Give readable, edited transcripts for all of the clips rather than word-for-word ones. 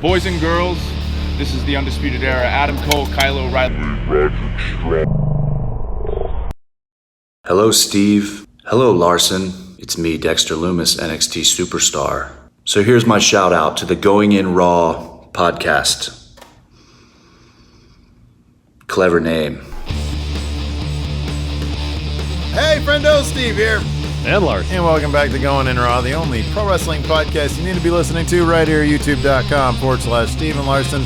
Boys and girls, this is the Undisputed Era. Adam Cole, Kyle O'Reilly. Hello, Steve. Hello, Larson. It's me, Dexter Loomis, NXT Superstar. So here's my shout out to the Going In Raw podcast. Clever name. Hey, friendo, Steve here. And Larson. And welcome back to Going In Raw, the only pro wrestling podcast you need to be listening to right here, youtube.com/Steve and Larson.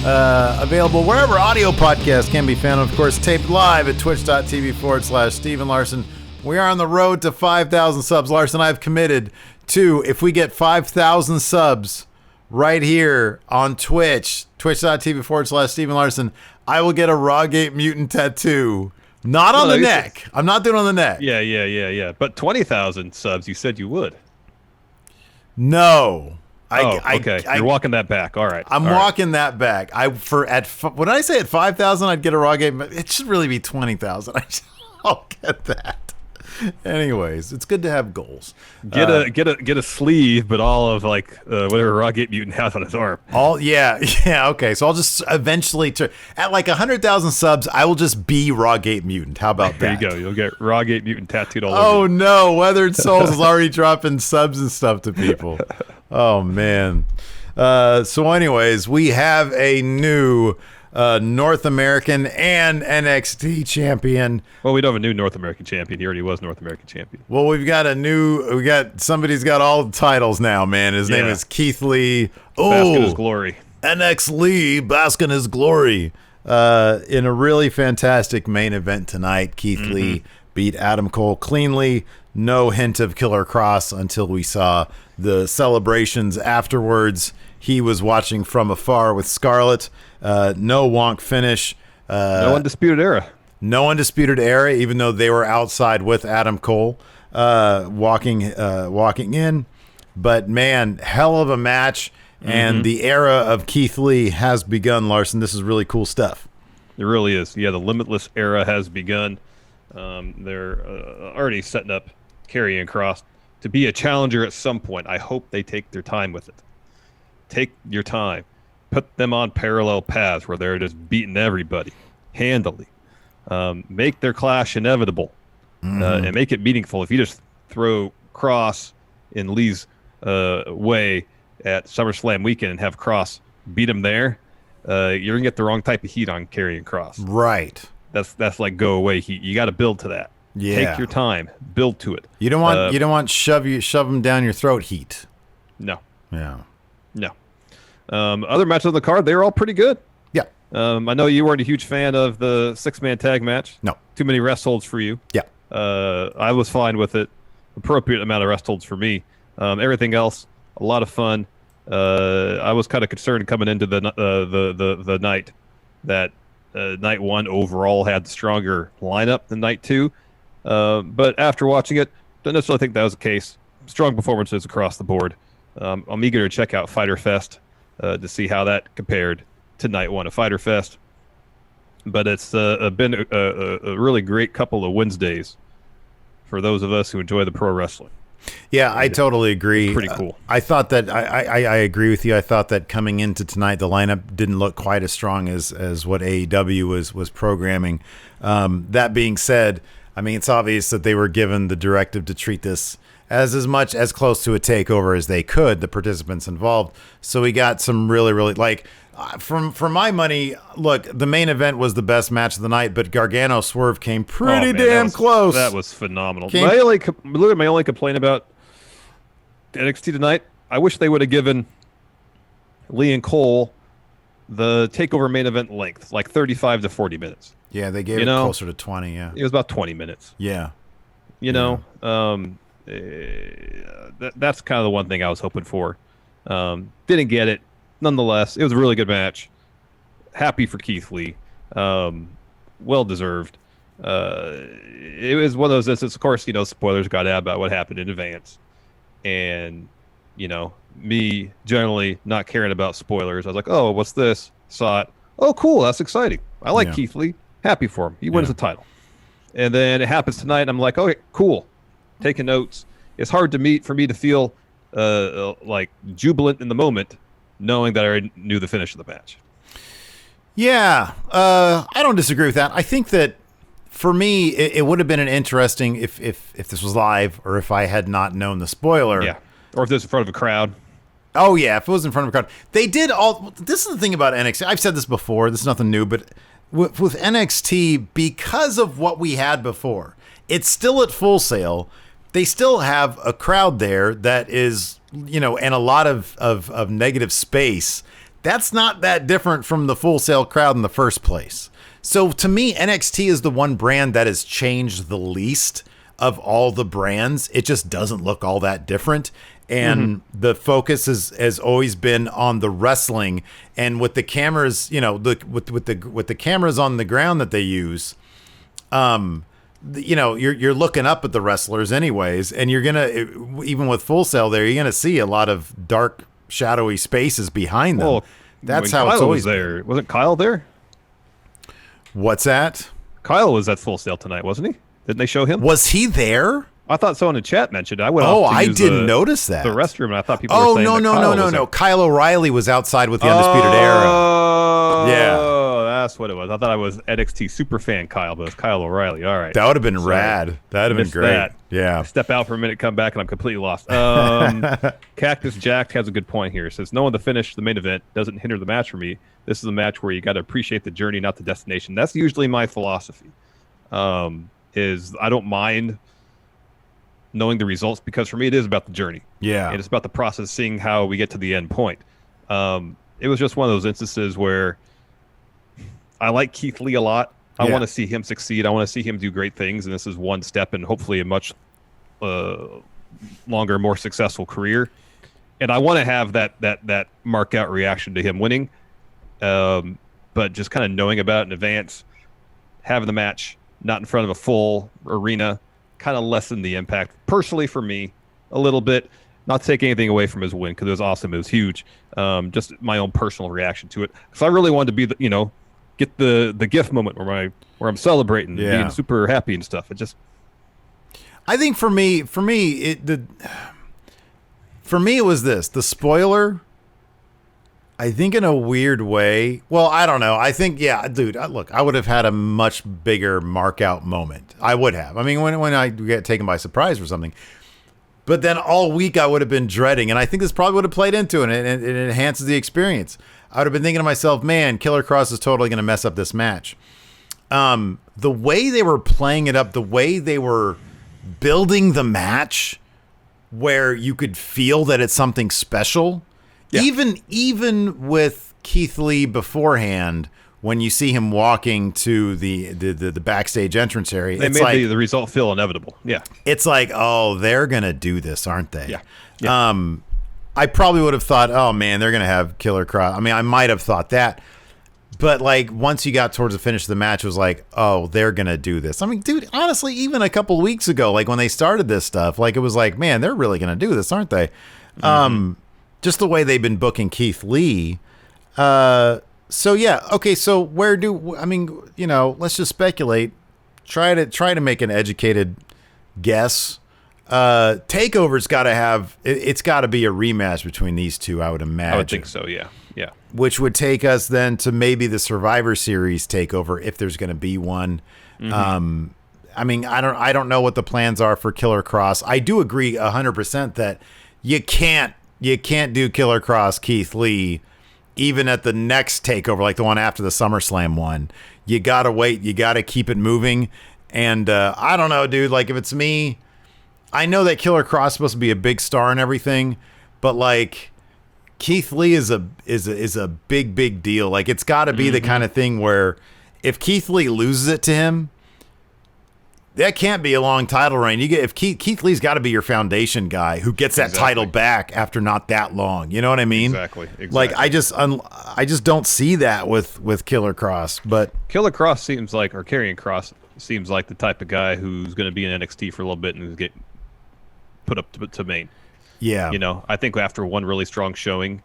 Available wherever audio podcasts can be found. Of course, taped live at twitch.tv/Steve and Larson. We are on the road to 5,000 subs. Larson, I've committed to, if we get 5,000 subs right here on Twitch, twitch.tv/Steve and Larson, I will get a Rawgate Mutant tattoo. Not on the neck. I'm not doing it on the neck. Yeah. But 20,000 subs, you said you would. No. Okay. You're walking that back. All right. I'm walking that back. When I say at 5,000, I'd get a Rawgate. It should really be 20,000. I'll get that. Anyways, it's good to have goals. Get a sleeve, but all of like whatever Rawgate Mutant has on his arm. Okay. So I'll just eventually at like 100,000 subs, I will just be Rawgate Mutant. How about that? There you go. You'll get Rawgate Mutant tattooed all over. Oh no, Weathered Souls is already dropping subs and stuff to people. Oh man. So anyways, we have a new North American and NXT champion. Well, we don't have a new North American champion. He already was North American champion. Well, somebody's got all the titles now, man. His name is Keith Lee. Bask in his glory. NX Lee, bask in his glory. In a really fantastic main event tonight, Keith Lee beat Adam Cole cleanly. No hint of Killer Cross until we saw the celebrations afterwards. He was watching from afar with Scarlett. No wonk finish. No Undisputed Era. No Undisputed Era, even though they were outside with Adam Cole walking in. But, man, hell of a match. And the era of Keith Lee has begun, Larson. This is really cool stuff. It really is. Yeah, the Limitless era has begun. They're already setting up Karrion Kross to be a challenger at some point. I hope they take their time with it. Take your time. Put them on parallel paths where they're just beating everybody handily. Make their clash inevitable and make it meaningful. If you just throw Kross in Lee's way at SummerSlam weekend and have Kross beat him there, you're going to get the wrong type of heat on Karrion Kross. Right. That's like go away heat. You got to build to that. Yeah. Take your time. Build to it. You don't want shove them down your throat heat. No. Yeah. No. Other matches on the card, they were all pretty good. Yeah. I know you weren't a huge fan of the 6-man tag match. No. Too many rest holds for you. Yeah. I was fine with it. Appropriate amount of rest holds for me. Everything else, a lot of fun. I was kind of concerned coming into the night that night one overall had the stronger lineup than night two. But after watching it, don't necessarily think that was the case. Strong performances across the board. I'm eager to check out Fyter Fest to see how that compared to night one of Fyter Fest. But it's been a really great couple of Wednesdays for those of us who enjoy the pro wrestling. Yeah, I totally agree. Pretty cool. I thought that I agree with you. I thought that coming into tonight, the lineup didn't look quite as strong as what AEW was programming. That being said, I mean, it's obvious that they were given the directive to treat this as much as close to a takeover as they could, the participants involved. So we got some really, really, like, for my money, look, the main event was the best match of the night, but Gargano Swerve came pretty damn close. That was phenomenal. My only complaint about NXT tonight, I wish they would have given Lee and Cole the takeover main event length, like 35 to 40 minutes. Yeah, they gave it closer to 20, yeah. It was about 20 minutes. Yeah. That's kind of the one thing I was hoping for. Didn't get it. Nonetheless, it was a really good match. Happy for Keith Lee. Well deserved. It was one of those instances, of course, spoilers got out about what happened in advance. And, me generally not caring about spoilers. I was like, oh, what's this? Saw it. Oh, cool. That's exciting. I like Keith Lee. Happy for him. He wins the title. And then it happens tonight. I'm like, okay, cool. Taking notes. It's hard for me to feel like jubilant in the moment knowing that I already knew the finish of the match. Yeah, I don't disagree with that. I think that for me, it would have been an interesting if this was live or if I had not known the spoiler. Yeah, or if this was in front of a crowd. Oh, yeah, if it was in front of a crowd. They did all... This is the thing about NXT. I've said this before. This is nothing new, but with NXT, because of what we had before, it's still at Full Sail. They still have a crowd there that is, and a lot of negative space. That's not that different from the Full Sail crowd in the first place. So to me, NXT is the one brand that has changed the least of all the brands. It just doesn't look all that different. And the focus has always been on the wrestling, and with the cameras, with the cameras on the ground that they use, you're looking up at the wrestlers anyways, and you're gonna, even with Full Sail there, you're gonna see a lot of dark, shadowy spaces behind them. Well, that's when how Kyle it's always was there. Wasn't Kyle there? What's that? Kyle was at Full Sail tonight, wasn't he? Didn't they show him? Was he there? I thought someone in chat mentioned it. I went. Oh, off to I use didn't notice that. The restroom, and I thought people were saying no, that no, Kyle no, was no, there. no. Kyle O'Reilly was outside with the Undisputed Era. Yeah. Oh, that's what it was. I thought I was NXT super fan Kyle, but it was Kyle O'Reilly. All right. That would have been rad. That would have been Missed great. that. Yeah. I step out for a minute, come back, and I'm completely lost. Cactus Jack has a good point here. It says, knowing the finish, the main event, doesn't hinder the match for me. This is a match where you got to appreciate the journey, not the destination. That's usually my philosophy. Is I don't mind knowing the results, because for me it is about the journey. Yeah. And it's about the process, seeing how we get to the end point. It was just one of those instances where I like Keith Lee a lot. I want to see him succeed. I want to see him do great things, and this is one step in hopefully a much longer, more successful career. And I want to have that mark out reaction to him winning. But just kind of knowing about it in advance, having the match not in front of a full arena, kind of lessen the impact personally for me a little bit. Not taking anything away from his win, because it was awesome, it was huge. Just my own personal reaction to it, because I really wanted to be get the gift moment where I'm celebrating, being super happy and stuff. It just, I think for me it was this, the spoiler. I think in a weird way. Well, I don't know. I think, dude, look, I would have had a much bigger mark out moment. I would have. I mean, when I get taken by surprise or something. But then all week I would have been dreading, and I think this probably would have played into it, and it enhances the experience. I would have been thinking to myself, man, Killer Cross is totally going to mess up this match. The way they were playing it up, the way they were building the match, where you could feel that it's something special. Yeah. Even with Keith Lee beforehand, when you see him walking to the backstage entrance area, they made the result feel inevitable. Yeah, it's like, oh, they're gonna do this, aren't they? Yeah. I probably would have thought, oh man, they're gonna have Killer Cross. I mean, I might have thought that, but like once you got towards the finish of the match, it was like, oh, they're gonna do this. I mean, dude, honestly, even a couple weeks ago, like when they started this stuff, like it was like, man, they're really gonna do this, aren't they? Just the way they've been booking Keith Lee. So yeah, okay. So let's just speculate. Try to make an educated guess. Takeover's got to have. It's got to be a rematch between these two, I would imagine. I would think so. Yeah. Which would take us then to maybe the Survivor Series takeover, if there's going to be one. I mean, I don't know what the plans are for Killer Cross. I do agree 100% that you can't do Killer Cross Keith Lee even at the next takeover, like the one after the SummerSlam one. You gotta wait. You gotta keep it moving. And I don't know, dude. Like if it's me, I know that Killer Cross is supposed to be a big star and everything, but like Keith Lee is a big deal. Like it's got to be the kind of thing where if Keith Lee loses it to him, that can't be a long title reign. If Keith Lee's got to be your foundation guy who gets that title back after not that long. You know what I mean? Exactly. Like I just don't see that with Killer Cross. But Killer Cross seems like, or Karrion Kross seems like the type of guy who's going to be in NXT for a little bit and get put up to main. Yeah. I think after one really strong showing,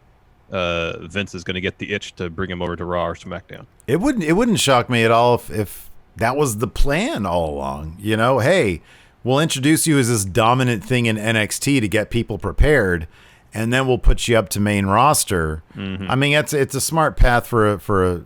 Vince is going to get the itch to bring him over to Raw or SmackDown. It wouldn't shock me at all if that was the plan all along. Hey, we'll introduce you as this dominant thing in NXT to get people prepared, and then we'll put you up to main roster. I mean, it's a smart path for a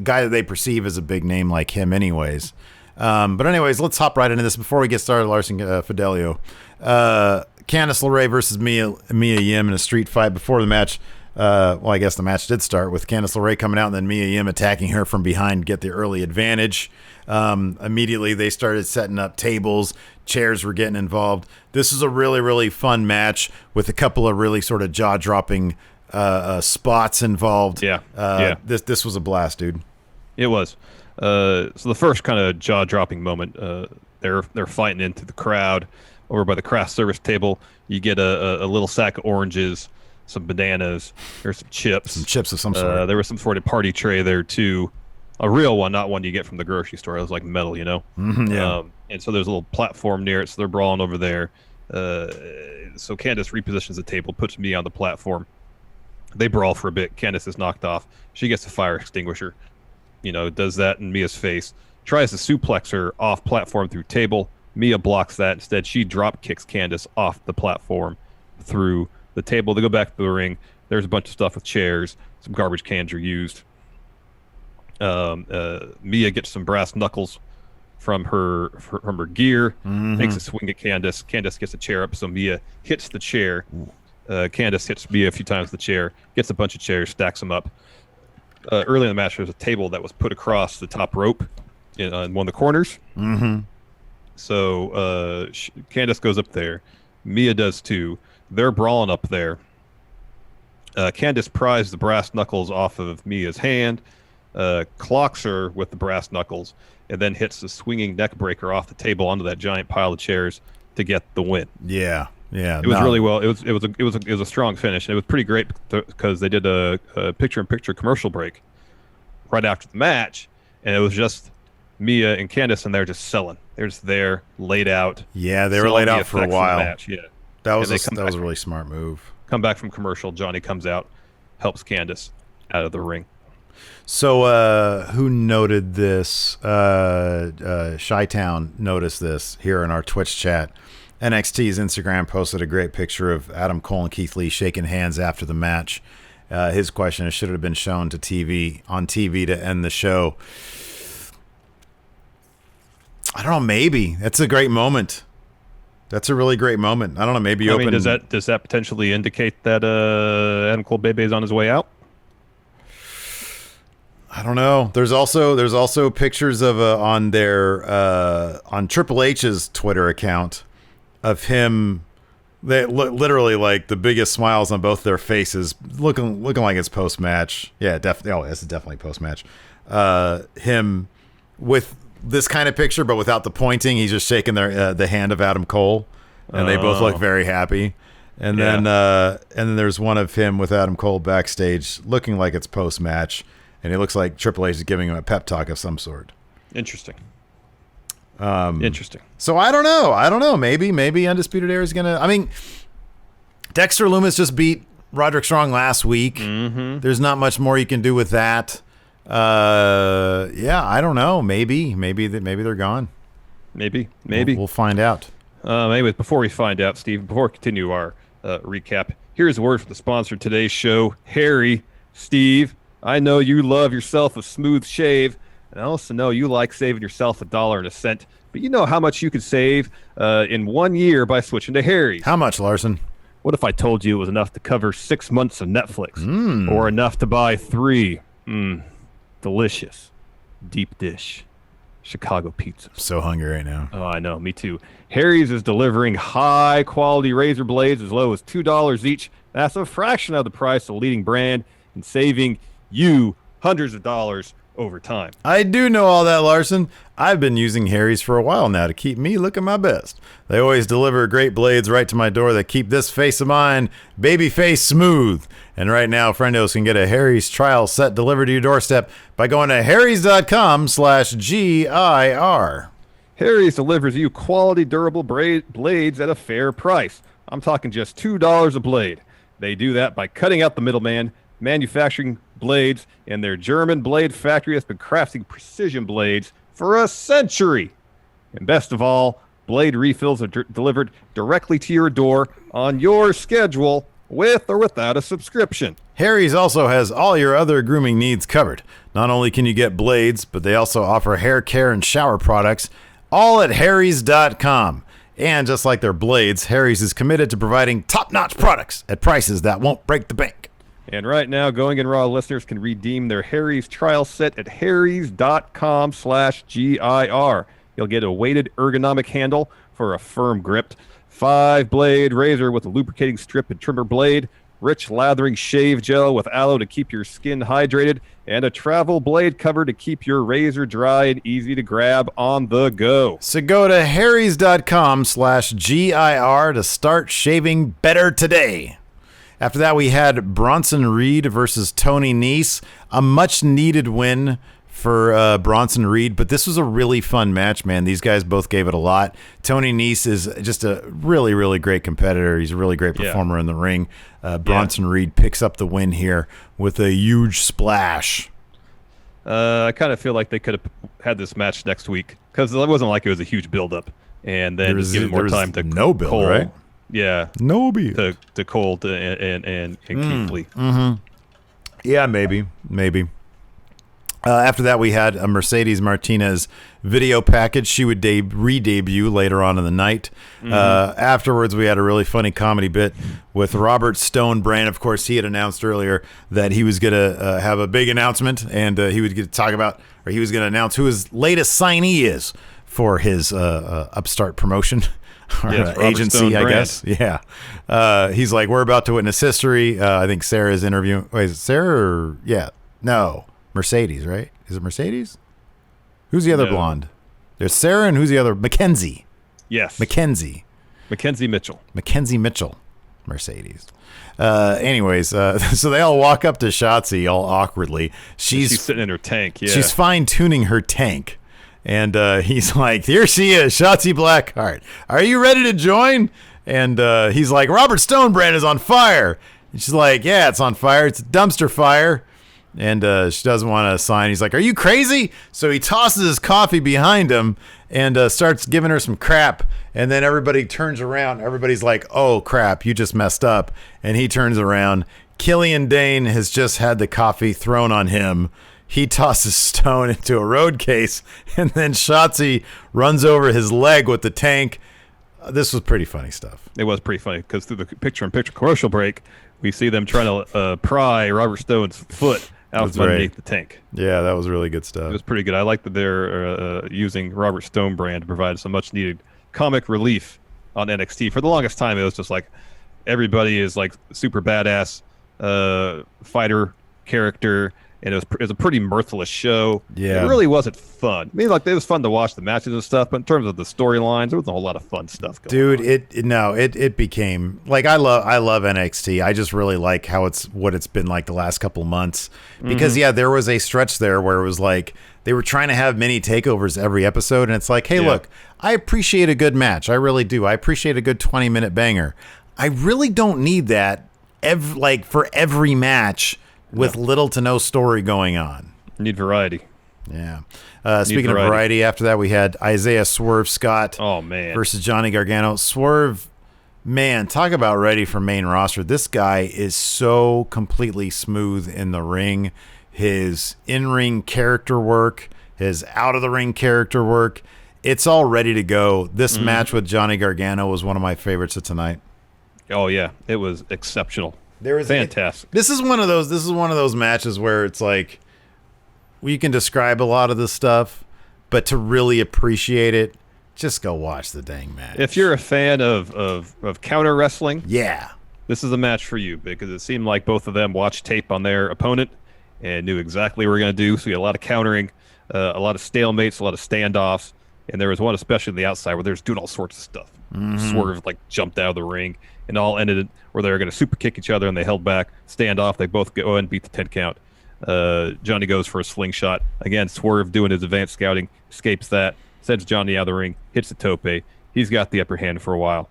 guy that they perceive as a big name like him anyways. But anyways, let's hop right into this before we get started. Larson, Fidelio. Candice LeRae versus Mia Yim in a street fight before the match. Well, I guess the match did start with Candice LeRae coming out and then Mia Yim attacking her from behind to get the early advantage. Immediately, they started setting up tables. Chairs were getting involved. This is a really, really fun match with a couple of really sort of jaw-dropping spots involved. This was a blast, dude. It was. So the first kind of jaw-dropping moment, they're fighting into the crowd over by the craft service table. You get a little sack of oranges, some bananas, there's some chips. Some chips of some sort. There was some sort of party tray there too. A real one, not one you get from the grocery store. It was like metal, you know? And so there's a little platform near it, so they're brawling over there. So Candice repositions the table, puts me on the platform. They brawl for a bit. Candice is knocked off. She gets a fire extinguisher. You know, does that in Mia's face. Tries to suplex her off platform through table. Mia blocks that. Instead, she drop kicks Candice off the platform through the table. They go back to the ring. There's a bunch of stuff with chairs. Some garbage cans are used. Mia gets some brass knuckles from her gear. Makes a swing at Candice. Candice gets a chair up, so Mia hits the chair. Candice hits Mia a few times with the chair. Gets a bunch of chairs, stacks them up. Early in the match, there was a table that was put across the top rope in one of the corners. So Candice goes up there. Mia does too. They're brawling up there. Candice pries the brass knuckles off of Mia's hand, clocks her with the brass knuckles, and then hits the swinging neck breaker off the table onto that giant pile of chairs to get the win. Yeah. It was really well. It was a strong finish. And it was pretty great because they did a picture-in-picture commercial break right after the match, and it was just Mia and Candice, and they're just selling. They're just there, laid out. Yeah, they were laid out for a while. Yeah, that was a really smart move. Come back from commercial. Johnny comes out, helps Candice out of the ring. So who noted this? Chi-Town noticed this here in our Twitch chat. NXT's Instagram posted a great picture of Adam Cole and Keith Lee shaking hands after the match. His question is, should it have been shown on TV to end the show? I don't know. Maybe that's a great moment. That's a really great moment. I don't know. Maybe does that potentially indicate that Adam Cole Bebe is on his way out? I don't know. There's also pictures of on Triple H's Twitter account of him. They literally like the biggest smiles on both their faces, looking like it's post match. Yeah, definitely. Oh, it's definitely post match. Him with this kind of picture, but without the pointing. He's just shaking the hand of Adam Cole, and they both look very happy. And then there's one of him with Adam Cole backstage, looking like it's post match, and it looks like Triple H is giving him a pep talk of some sort. Interesting. So I don't know. Maybe Undisputed Era is gonna. I mean, Dexter Lumis just beat Roderick Strong last week. There's not much more you can do with that. I don't know. Maybe they're gone. Maybe. We'll find out. Anyways, before we find out, Steve, before we continue our recap, here's a word from the sponsor of today's show, Harry. Steve, I know you love yourself a smooth shave, and I also know you like saving yourself $1 and a cent. But you know how much you could save in 1 year by switching to Harry's. How much, Larson? What if I told you it was enough to cover 6 months of Netflix, or enough to buy 3? Delicious deep dish Chicago pizza. I'm so hungry right now. Oh, I know. Me too. Harry's is delivering high quality razor blades as low as $2 each. That's a fraction of the price of the leading brand and saving you hundreds of dollars over time. I do know all that, Larson. I've been using Harry's for a while now to keep me looking my best. They always deliver great blades right to my door that keep this face of mine baby face smooth. And right now, friendos can get a Harry's trial set delivered to your doorstep by going to harrys.com/GIR. Harry's delivers you quality, durable blades at a fair price. I'm talking just $2 a blade. They do that by cutting out the middleman, manufacturing blades, and their German blade factory has been crafting precision blades for a century. And best of all, blade refills are delivered directly to your door on your schedule with or without a subscription. Harry's also has all your other grooming needs covered. Not only can you get blades, but they also offer hair care and shower products, all at harrys.com. And just like their blades, Harry's is committed to providing top-notch products at prices that won't break the bank. And right now, Going in Raw listeners can redeem their Harry's trial set at harrys.com/GIR. You'll get a weighted ergonomic handle for a firm grip, 5-blade razor with a lubricating strip and trimmer blade, rich lathering shave gel with aloe to keep your skin hydrated, and a travel blade cover to keep your razor dry and easy to grab on the go. So go to harrys.com/GIR to start shaving better today. After that, we had Bronson Reed versus Tony Nese, a much-needed win for Bronson Reed, but this was a really fun match, man. These guys both gave it a lot. Tony Nese is just a really, really great competitor. He's a really great performer in the ring. Bronson Reed picks up the win here with a huge splash. I kind of feel like they could have had this match next week because it wasn't like it was a huge build-up, and then just giving more time to no build, Cole, right? Yeah, no build to Cole and Keith Lee. Mm-hmm. Yeah, maybe. After that, we had a Mercedes Martinez video package. She would re-debut later on in the night. Afterwards, we had a really funny comedy bit with Robert Stone Brand. Of course, he had announced earlier that he was going to have a big announcement, and he was going to announce who his latest signee is for his upstart promotion. Or agency, I guess. Yeah. He's like, we're about to witness history. I think Sarah's interviewing. Wait, is it Sarah or? Yeah. No. Mercedes, right? Is it Mercedes? Who's the other blonde? There's Sarah, and who's the other? Mackenzie. Yes. Mackenzie Mitchell. Mackenzie Mitchell. Mercedes. Anyways, so they all walk up to Shotzi all awkwardly. She's sitting in her tank. Yeah. She's fine-tuning her tank. And he's like, here she is, Shotzi Blackheart. Are you ready to join? And he's like, Robert Stonebrand is on fire. And she's like, yeah, it's on fire. It's a dumpster fire. And she doesn't want to sign. He's like, are you crazy? So he tosses his coffee behind him and starts giving her some crap. And then everybody turns around. Everybody's like, oh, crap, you just messed up. And he turns around. Killian Dane has just had the coffee thrown on him. He tosses Stone into a road case. And then Shotzi runs over his leg with the tank. This was pretty funny stuff. It was pretty funny because through the picture-in-picture commercial break, we see them trying to pry Robert Stone's foot out from underneath the tank. Yeah, that was really good stuff. It was pretty good. I like that they're using Robert Stone brand to provide some much-needed comic relief on NXT. For the longest time, it was just like everybody is like super badass fighter character, and it was a pretty mirthless show. Yeah, it really wasn't fun. I mean, like it was fun to watch the matches and stuff, but in terms of the storylines, there wasn't a whole lot of fun stuff going on. It became like I love NXT. I just really like what it's been like the last couple months because there was a stretch there where it was like they were trying to have mini takeovers every episode, and it's like, hey, look, I appreciate a good match. I really do. I appreciate a good 20-minute banger. I really don't need that for every match with little to no story going on. Need variety. Yeah. Speaking of variety, after that we had Isaiah Swerve Scott versus Johnny Gargano. Swerve, man, talk about ready for main roster. This guy is so completely smooth in the ring. His in-ring character work, his out-of-the-ring character work, it's all ready to go. This match with Johnny Gargano was one of my favorites of tonight. Oh, yeah. It was exceptional. Fantastic. This is one of those matches where it's like you can describe a lot of this stuff, but to really appreciate it, just go watch the dang match. If you're a fan of counter wrestling, this is a match for you because it seemed like both of them watched tape on their opponent and knew exactly what we were going to do. So we had a lot of countering, a lot of stalemates, a lot of standoffs, and there was one especially on the outside where they were doing all sorts of stuff. Swerve jumped out of the ring, and all ended where they were going to super kick each other, and they held back, stand off. They both go and beat the 10 count. Johnny goes for a slingshot. Again, Swerve doing his advanced scouting, escapes that, sends Johnny out of the ring, hits the tope. He's got the upper hand for a while.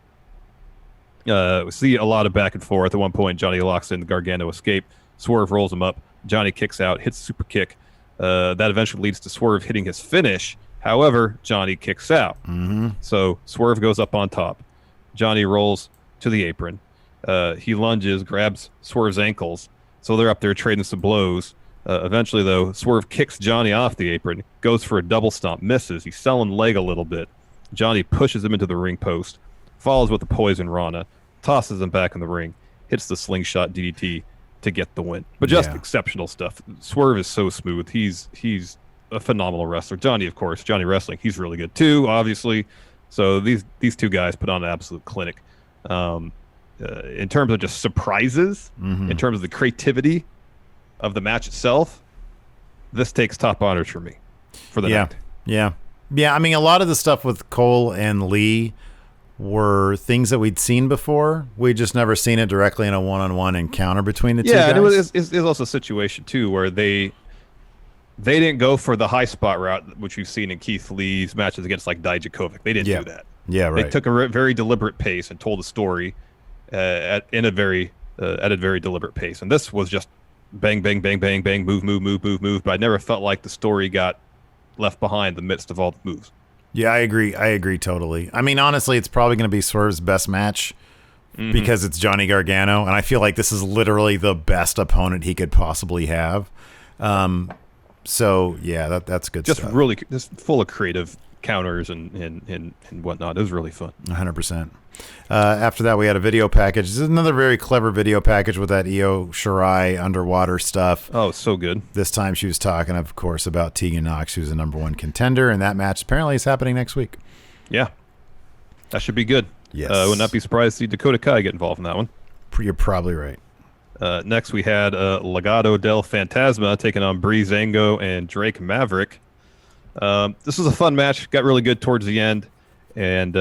We see a lot of back and forth. At one point, Johnny locks in the Gargano escape. Swerve rolls him up. Johnny kicks out, hits a super kick. That eventually leads to Swerve hitting his finish. However, Johnny kicks out. So Swerve goes up on top. Johnny rolls to the apron. He lunges, grabs Swerve's ankles. So they're up there trading some blows. Eventually, though, Swerve kicks Johnny off the apron, goes for a double stomp, misses. He's selling leg a little bit. Johnny pushes him into the ring post, follows with the poison Rana, tosses him back in the ring, hits the slingshot DDT to get the win. But just exceptional stuff. Swerve is so smooth. He's a phenomenal wrestler. Johnny, of course, Johnny Wrestling, he's really good too, obviously. So these two guys put on an absolute clinic. In terms of just surprises, in terms of the creativity of the match itself, this takes top honors for me for the night. Yeah. I mean, a lot of the stuff with Cole and Lee were things that we'd seen before. We just never seen it directly in a one-on-one encounter between the two guys. Yeah, and it was also a situation too where they didn't go for the high spot route, which we've seen in Keith Lee's matches against like Dijakovic. They didn't do that. Yeah, right. They took a very deliberate pace and told a story at a very deliberate pace. And this was just bang, bang, bang, bang, bang, move. But I never felt like the story got left behind in the midst of all the moves. Yeah, I agree totally. I mean, honestly, it's probably going to be Swerve's best match because it's Johnny Gargano, and I feel like this is literally the best opponent he could possibly have. So yeah, that's good just stuff. Really, just full of creative counters and whatnot. It was really fun. 100%. After that, we had a video package. This is another very clever video package with that Io Shirai underwater stuff. Oh, so good. This time she was talking, of course, about Tegan Nox, who's the #1 contender, and that match apparently is happening next week. Yeah, that should be good. Yes. I would not be surprised to see Dakota Kai get involved in that one. You're probably right. Next, we had Legado del Fantasma taking on Breezango and Drake Maverick. This was a fun match. Got really good towards the end, and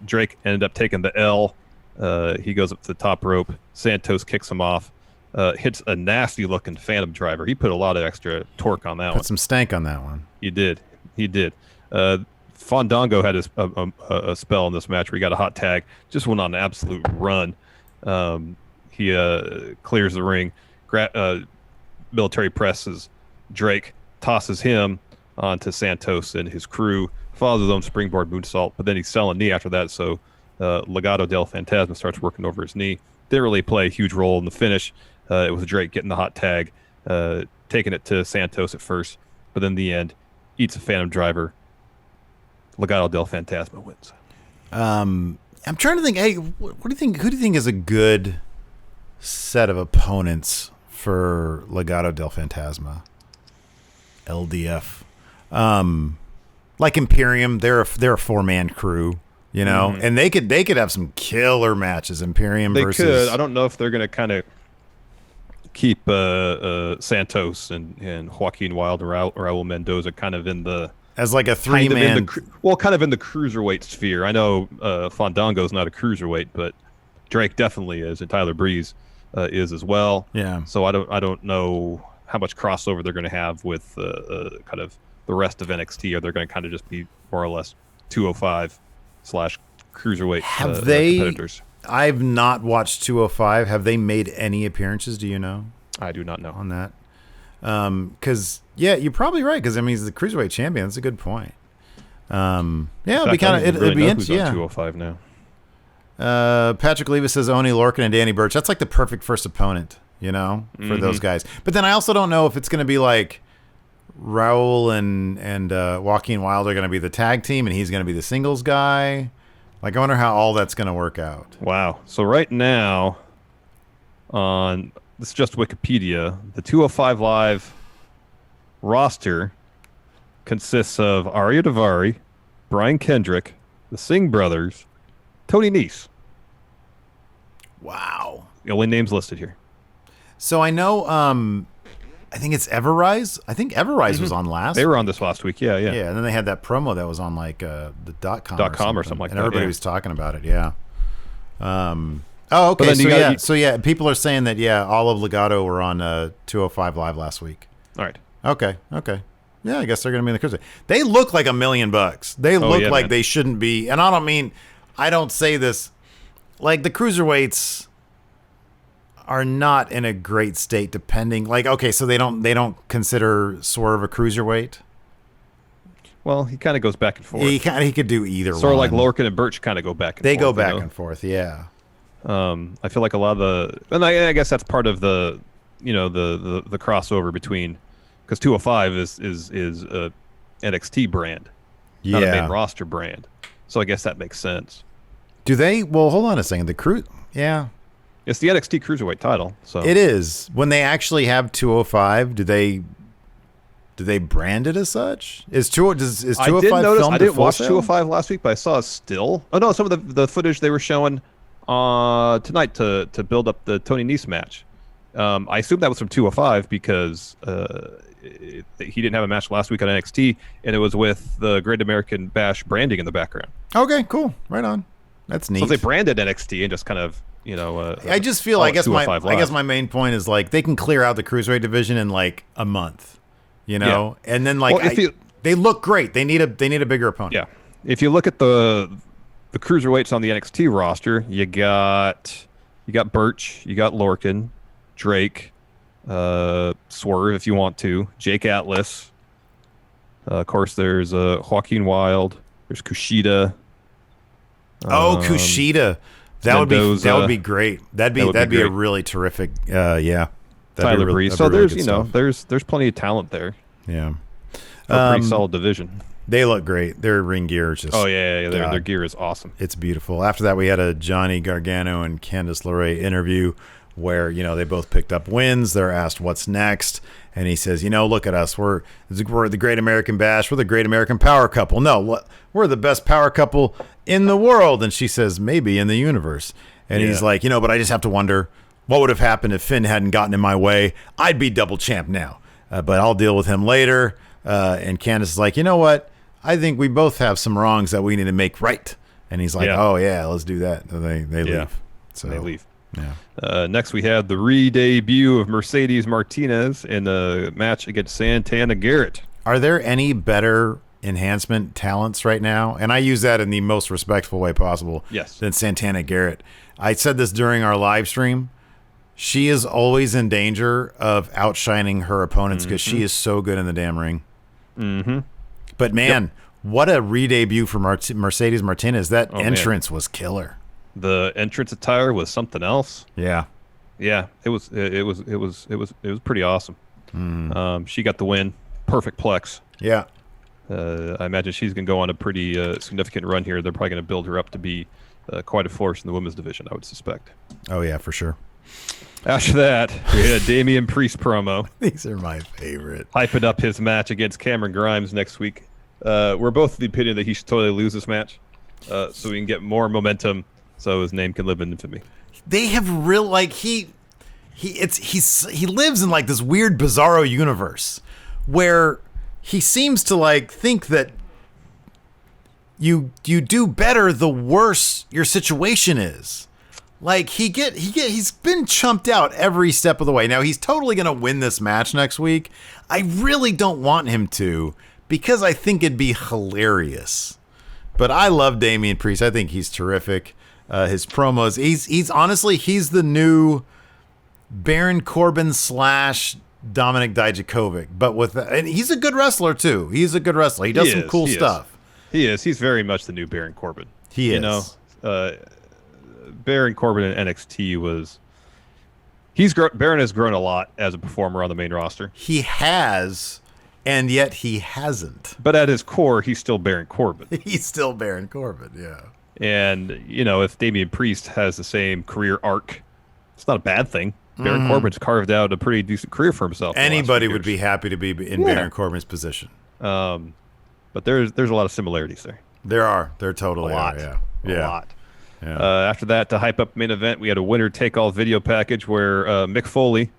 Drake ended up taking the L. He goes up to the top rope. Santos kicks him off. Hits a nasty-looking Phantom Driver. He put a lot of extra torque on that one. Put some stank on that one. He did. Fandango had a spell in this match where he got a hot tag. Just went on an absolute run. He clears the ring. Military presses Drake, tosses him onto Santos and his crew, follows his own springboard moonsault, but then he's selling knee after that, so Legado del Fantasma starts working over his knee. Didn't really play a huge role in the finish. It was Drake getting the hot tag, taking it to Santos at first, but then in the end, eats a Phantom Driver. Legado del Fantasma wins. I'm trying to think, hey, what do you think? Who do you think is a good set of opponents for Legado del Fantasma? LDF. Like Imperium, they're a 4-man crew, you know, and they could have some killer matches. Imperium they versus. Could. I don't know if they're going to kind of keep Santos and Joaquin Wilde and Raul Mendoza kind of in the as like a 3-man. Kind of in the cruiserweight sphere. I know Fandango's not a cruiserweight, but Drake definitely is, and Tyler Breeze is as well. Yeah. So I don't know how much crossover they're going to have with kind of the rest of NXT. Or they're going to kind of just be more or less 205 / cruiserweight competitors. I've not watched 205. Have they made any appearances? Do you know? I do not know on that. Because you're probably right. Because I mean, he's the cruiserweight champion. That's a good point. It'd be kind of it'd be interesting. Yeah, 205 now. Patrick Levis says Oni Lorcan and Danny Burch. That's like the perfect first opponent, you know, for those guys. But then I also don't know if it's going to be like Raul and Joaquin Wilde are going to be the tag team, and he's going to be the singles guy. Like, I wonder how all that's going to work out. Wow. So right now, on this is just Wikipedia, the 205 Live roster consists of Arya Daivari, Brian Kendrick, the Singh brothers, Tony Nese. Wow. The only names listed here. So I know, I think it's Everrise. I think Everrise was on last. They were on this last week. Yeah. Yeah, and then they had that promo that was on like the .com or something like that. And everybody was talking about it. Yeah. Okay. So people are saying that all of Legado were on 205 Live last week. All right. Okay. Yeah, I guess they're going to be in the cruiser. They look like $1 million. They look like they shouldn't be. And I don't say this like the cruiserweights are not in a great state depending so they don't consider Swerve a cruiserweight. Well, he kind of goes back and forth. He could do either sort of like Lorcan and Birch kind of go back and forth. They go back and forth, yeah. I feel like a lot of and I guess that's part of the the crossover between, because 205 is a NXT brand, not a main roster brand. So I guess that makes sense. Do they? Well, hold on a second. Yeah. It's the NXT Cruiserweight title. So it is. When they actually have 205, do they brand it as such? Is 205 I did notice, filmed I didn't watch sale? 205 last week, but I saw a still. Oh no, some of the footage they were showing tonight to build up the Tony Nese match. I assume that was from 205 because he didn't have a match last week on NXT, and it was with the Great American Bash branding in the background. Okay, cool. Right on. That's neat. So they branded NXT and just kind of, I just feel, I guess my main point is like they can clear out the Cruiserweight division in like a month, and then they look great. They need a bigger opponent. Yeah. If you look at the Cruiserweights on the NXT roster, you got Birch, you got Lorcan, Drake, Swerve if you want to, Jake Atlas. Of course, there's Joaquin Wilde. There's Kushida. Kushida. That would be great. That'd be a really terrific. Tyler Breeze. So there's there's plenty of talent there. Yeah. A pretty solid division. They look great. Their ring gear is just... Oh, yeah. Their gear is awesome. It's beautiful. After that, we had a Johnny Gargano and Candice LeRae interview where, they both picked up wins. They're asked what's next. And he says, look at us. We're the Great American Bash. We're the Great American Power Couple. No, we're the best power couple in the world. And she says, maybe in the universe. And he's like, but I just have to wonder what would have happened if Finn hadn't gotten in my way. I'd be double champ now. But I'll deal with him later. And Candice is like, you know what? I think we both have some wrongs that we need to make right. And he's like, oh, yeah, let's do that. So they leave. So they leave. Yeah. Next, we had the re-debut of Mercedes Martinez in a match against Santana Garrett. Are there any better enhancement talents right now? And I use that in the most respectful way possible. Yes. Than Santana Garrett. I said this during our live stream. She is always in danger of outshining her opponents because she is so good in the damn ring. Mm-hmm. But man, what a re-debut for Mercedes Martinez. That entrance was killer. The entrance attire was something else. Yeah. Yeah, it was pretty awesome. She got the win. Perfect plex. Yeah. I imagine she's going to go on a pretty significant run here. They're probably going to build her up to be quite a force in the women's division, I would suspect. Oh, yeah, for sure. After that, we had a Damian Priest promo. These are my favorite. Hyping up his match against Cameron Grimes next week. We're both of the opinion that he should totally lose this match so we can get more momentum so his name can live in infamy. They have real, he lives in like this weird bizarro universe where he seems to think that you do better the worse your situation is. He's been chumped out every step of the way. Now he's totally going to win this match next week. I really don't want him to because I think it'd be hilarious. But I love Damian Priest. I think he's terrific. His promos. He's honestly the new Baron Corbin / Dominic Dijakovic, but and he's a good wrestler too. He's a good wrestler. He does some cool stuff. He is. He's very much the new Baron Corbin. He is. Baron Corbin in NXT Baron has grown a lot as a performer on the main roster. He has, and yet he hasn't. But at his core, he's still Baron Corbin. He's still Baron Corbin, yeah. And, if Damian Priest has the same career arc, it's not a bad thing. Baron Corbin's carved out a pretty decent career for himself. Anybody would be happy to be in Baron Corbin's position. But there's a lot of similarities there. There totally are, yeah. A lot. Yeah. After that, to hype up main event, we had a winner take all video package where Mick Foley,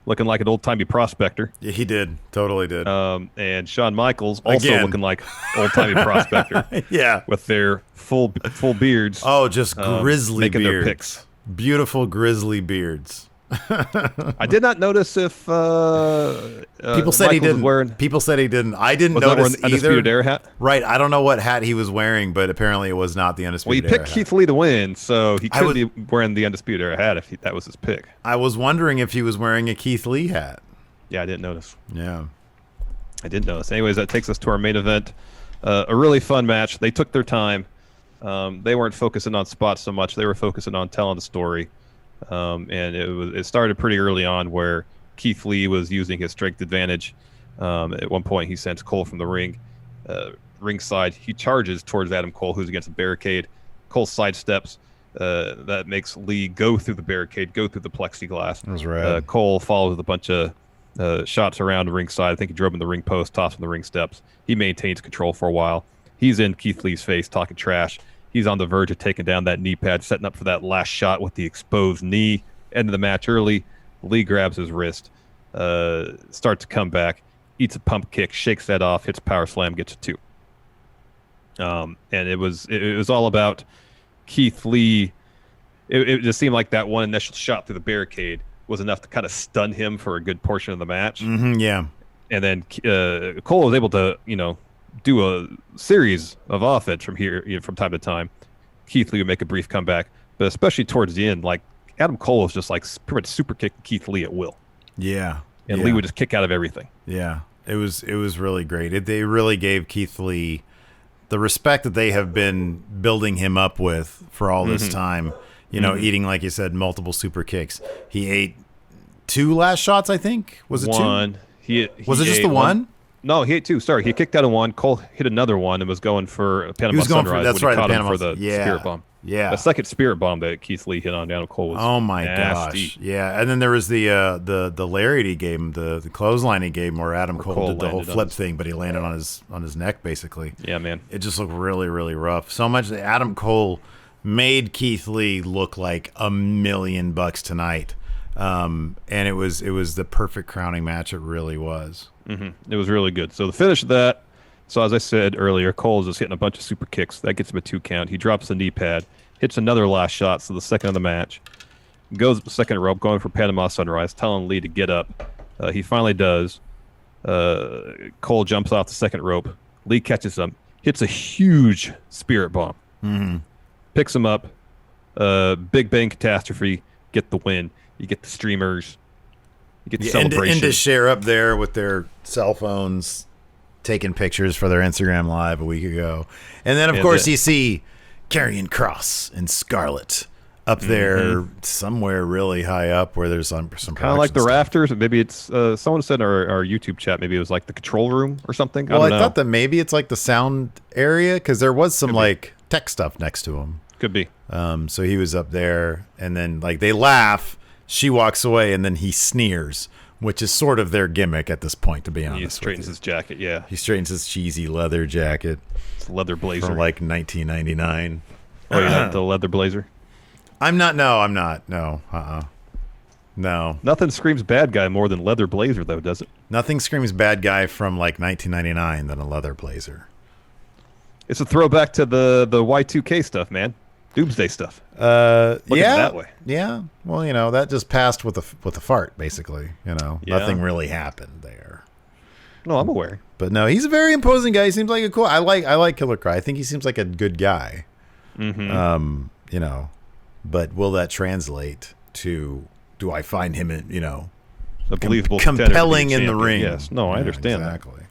looking like an old timey prospector. Yeah, he did. Totally did. And Shawn Michaels also looking like old timey prospector. Yeah. With their full beards. Oh, just grizzly making beards. Their picks. Beautiful grizzly beards. I did not notice if people said Michaels People said he didn't. I didn't was notice that Undisputed Era hat. Right. I don't know what hat he was wearing, but apparently it was not the Undisputed Era. Well, he picked Keith Lee to win, so he could be wearing the Undisputed Era hat if that was his pick. I was wondering if he was wearing a Keith Lee hat. Yeah, I didn't notice. Yeah, I didn't notice. Anyways, that takes us to our main event. A really fun match. They took their time. They weren't focusing on spots so much. They were focusing on telling the story. And it started pretty early on where Keith Lee was using his strength advantage. At one point, he sends Cole from the ring, ringside. He charges towards Adam Cole, who's against a barricade. Cole sidesteps. That makes Lee go through the barricade, go through the plexiglass. That was rad. Cole follows with a bunch of shots around the ringside. I think he drove him the ring post, tossed him the ring steps. He maintains control for a while. He's in Keith Lee's face, talking trash. He's on the verge of taking down that knee pad, setting up for that last shot with the exposed knee. End of the match early. Lee grabs his wrist, starts to come back, eats a pump kick, shakes that off, hits power slam, gets a 2. And it was all about Keith Lee. It just seemed like that one initial shot through the barricade was enough to kind of stun him for a good portion of the match. Yeah. And then Cole was able to, do a series of offense from from time to time. Keith Lee would make a brief comeback, but especially towards the end, like Adam Cole was just like pretty much super kicking Keith Lee at will. Yeah. And Lee would just kick out of everything. Yeah. It was really great. They really gave Keith Lee the respect that they have been building him up with for all this time. Eating, like you said, multiple super kicks. He ate 2 last shots, I think. Was it 2? One. Was it just the one? No, he ate 2. Sorry, he kicked out of 1. Cole hit another one and was going for a Panama Sunrise. That's right, caught the him for the Spirit Bomb. Yeah, the second Spirit Bomb that Keith Lee hit on Adam Cole was oh my nasty. Gosh, yeah. And then there was the lariat he gave him, the clothesline he gave him, where Adam Cole did the whole flip thing, but he landed on his neck basically. Yeah, man. It just looked really, really rough. So much that Adam Cole made Keith Lee look like $1 million tonight. And it was the perfect crowning match. It really was. It was really good. So the finish of that. So as I said earlier, Cole's just hitting a bunch of super kicks. That gets him a 2 count. He drops the knee pad, hits another last shot. So the second of the match, goes up the second rope, going for Panama Sunrise, telling Lee to get up. He finally does. Cole jumps off the second rope. Lee catches him, hits a huge Spirit Bomb. Picks him up. Big Bang Catastrophe. Get the win. You get the streamers. You get the celebration. Indus share up there with their cell phones, taking pictures for their Instagram Live a week ago. And then, of course, you see Karrion Kross and Scarlett up there somewhere really high up where there's some kind of like the rafters. Maybe it's someone said in our YouTube chat, maybe it was like the control room or something. Well, I thought that maybe it's like the sound area because there was some like tech stuff next to him. Could be. So he was up there, and then like they laugh. She walks away, and then he sneers, which is sort of their gimmick at this point, to be honest. He straightens his jacket, yeah. He straightens his cheesy leather jacket. It's a leather blazer. From like 1999. Oh, you're not the leather blazer? I'm not. No, I'm not. No. No. Nothing screams bad guy more than leather blazer, though, does it? Nothing screams bad guy from like 1999 than a leather blazer. It's a throwback to the Y2K stuff, man. Doomsday stuff. Yeah, that way. Yeah. Well, that just passed with a fart, basically. Nothing really happened there. No, I'm aware. But no, he's a very imposing guy. He seems like a cool. I like Killer Cry. I think he seems like a good guy. But will that translate to? Do I find him, a believable, compelling in the ring? Yes. No, I understand exactly. That.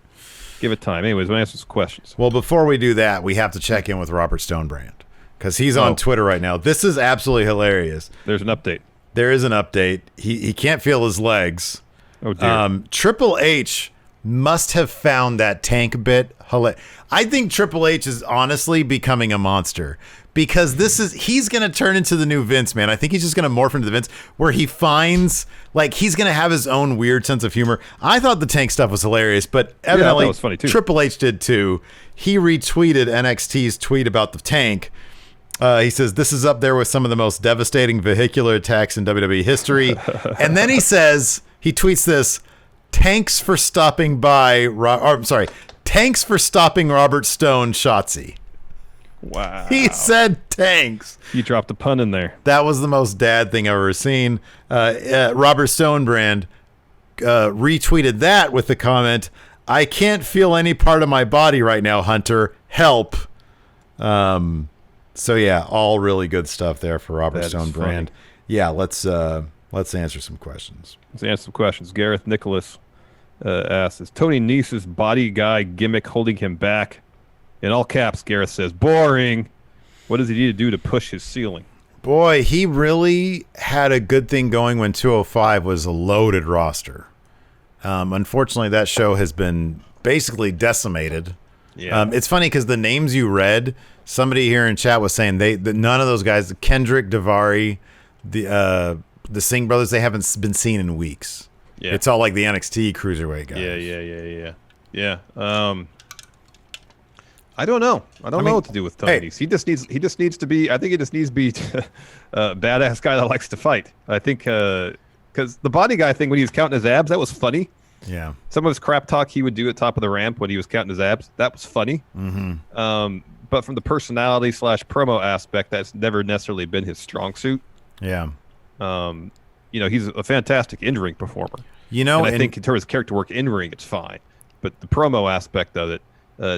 Give it time. Anyways, we'll answer some questions. Well, before we do that, we have to check in with Robert Stonebrand. Because he's on Twitter right now. This is absolutely hilarious. There's an update. There is an update. He can't feel his legs. Oh, dear. Triple H must have found that tank bit hilarious. I think Triple H is honestly becoming a monster. Because he's going to turn into the new Vince, man. I think he's just going to morph into the Vince where he finds, like, he's going to have his own weird sense of humor. I thought the tank stuff was hilarious, but evidently that was funny too. Triple H did too. He retweeted NXT's tweet about the tank. He says, this is up there with some of the most devastating vehicular attacks in WWE history. And then he tweets this, thanks for stopping Robert Stone, Shotzi. Wow. He said thanks. You dropped a pun in there. That was the most dad thing I've ever seen. Robert Stonebrand retweeted that with the comment, I can't feel any part of my body right now, Hunter. Help. So yeah, all really good stuff there for Robert Stonebrand. Yeah, let's answer some questions. Gareth Nicholas asks, is Tony Nese's body guy gimmick holding him back? In all caps, Gareth says, boring. What does he need to do to push his ceiling? Boy, he really had a good thing going when 205 was a loaded roster. Unfortunately, that show has been basically decimated. Yeah. It's funny because the names you read, somebody here in chat was saying none of those guys, Kendrick, Davari, the Singh brothers, they haven't been seen in weeks. Yeah. It's all like the NXT Cruiserweight guys. Yeah. I don't know. I don't know what to do with Tony Nese. He just needs to be. I think he just needs to be a badass guy that likes to fight. I think because the body guy thing when he was counting his abs, that was funny. Yeah. Some of his crap talk he would do at top of the ramp when he was counting his abs, that was funny. Mm-hmm. But from the personality / promo aspect, that's never necessarily been his strong suit. Yeah. He's a fantastic in-ring performer. And I think in terms of character work in-ring, it's fine. But the promo aspect of it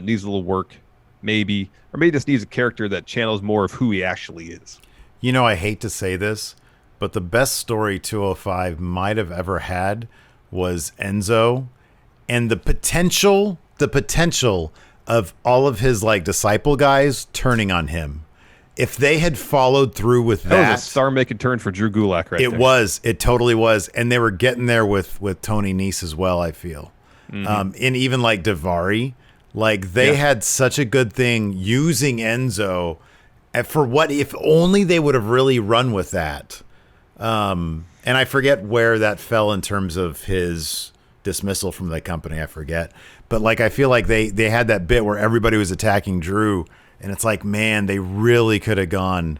needs a little work, maybe. Or maybe just needs a character that channels more of who he actually is. I hate to say this, but the best story 205 might have ever had was Enzo. And the potential of all of his disciple guys turning on him. If they had followed through with that was a star-making turn for Drew Gulak right there. It totally was. And they were getting there with Tony Nese as well, I feel. And even Davari, they had such a good thing using Enzo for what if only they would have really run with that. And I forget where that fell in terms of his dismissal from the company. I forget. But I feel like they had that bit where everybody was attacking Drew. And it's man, they really could have gone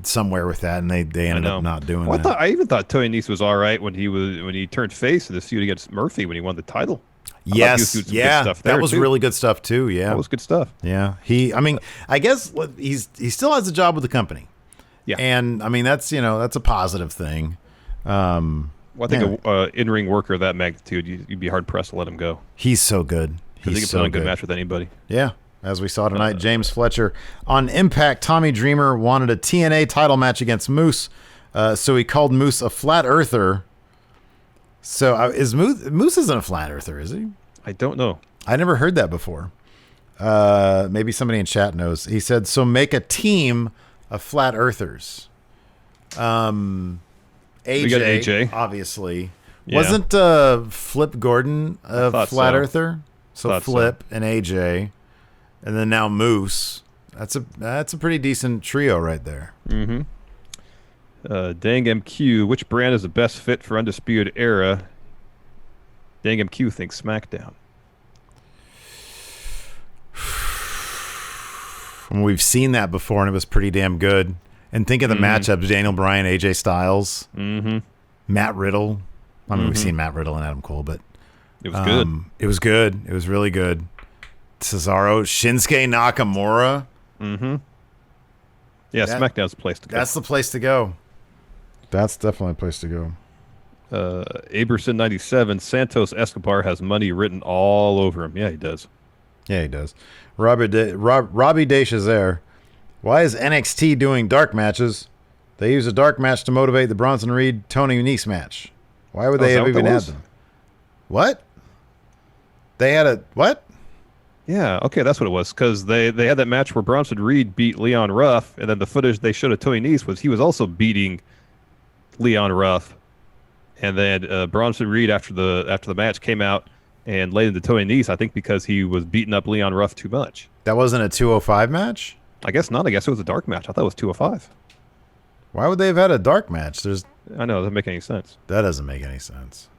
somewhere with that, and they ended up not doing that. I even thought Tony Nese was all right when he turned face in the feud against Murphy when he won the title. Yes, that was really good stuff too. Yeah, that was good stuff. Yeah, I guess he still has a job with the company. Yeah, and that's that's a positive thing. I think an in-ring worker of that magnitude, you'd be hard pressed to let him go. He's so good. He can put on a good match with anybody. Yeah. As we saw tonight, James Fletcher on Impact. Tommy Dreamer wanted a TNA title match against Moose, so he called Moose a flat earther. So is Moose isn't a flat earther, is he? I don't know. I never heard that before. Maybe somebody in chat knows. He said, "So make a team of flat earthers." AJ, we got AJ, obviously. Yeah. Wasn't Flip Gordon a flat earther? So Flip and AJ. And then now Moose. That's a pretty decent trio right there. Mm-hmm. Dang MQ, which brand is the best fit for Undisputed Era? Dang MQ thinks SmackDown. We've seen that before, and it was pretty damn good. And think of the matchups: Daniel Bryan, AJ Styles, Matt Riddle. I mean, we've seen Matt Riddle and Adam Cole, but it was good. It was good. It was really good. Cesaro, Shinsuke Nakamura. Yeah, SmackDown's the place to go. That's the place to go. That's definitely a place to go. Aberson 97. Santos Escobar has money written all over him. Yeah, he does. Yeah, he does. Robbie Deshazaire. Why is NXT doing dark matches? They use a dark match to motivate the Bronson Reed Tony Nese match. Why would they have even had them? What? They had a what? Yeah, okay, that's what it was. Because they had that match where Bronson Reed beat Leon Ruff, and then the footage they showed of Tony Nese was he was also beating Leon Ruff, and then Bronson Reed after the match came out and laid into Tony Nese, I think because he was beating up Leon Ruff too much. That wasn't a 205 match? I guess not. I guess it was a dark match. I thought it was 205. Why would they have had a dark match? I know, it doesn't make any sense. That doesn't make any sense.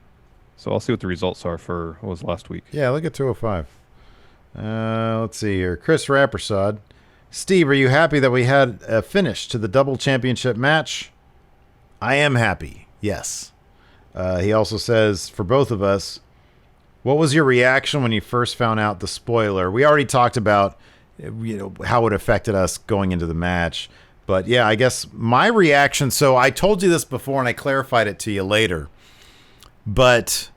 So I'll see what the results are for what was last week. Yeah, look at 205. Let's see here. Chris Rappersod. Steve, are you happy that we had a finish to the double championship match? I am happy. Yes. He also says, for both of us, what was your reaction when you first found out the spoiler? We already talked about how it affected us going into the match. But yeah, I guess my reaction, so I told you this before and I clarified it to you later. But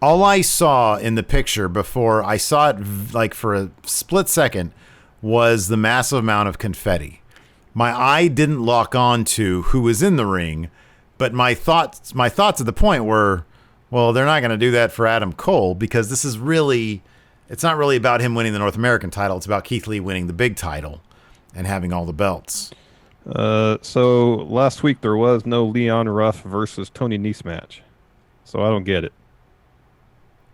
all I saw in the picture before I saw it for a split second was the massive amount of confetti. My eye didn't lock on to who was in the ring, but my thoughts at the point were, well, they're not going to do that for Adam Cole because this is really, it's not really about him winning the North American title. It's about Keith Lee winning the big title. and having all the belts. So last week there was no Leon Ruff versus Tony Nese match. So I don't get it.